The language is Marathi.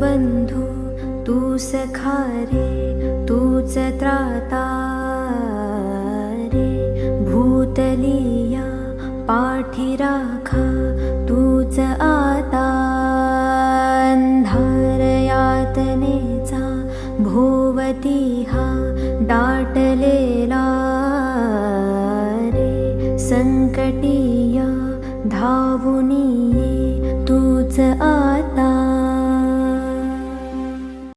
बंधू तू सखा रे, तूच त्राता रे. भूतलिया पाठी राखा तूच आता. अंधार यातनेचा भोवती हा दाट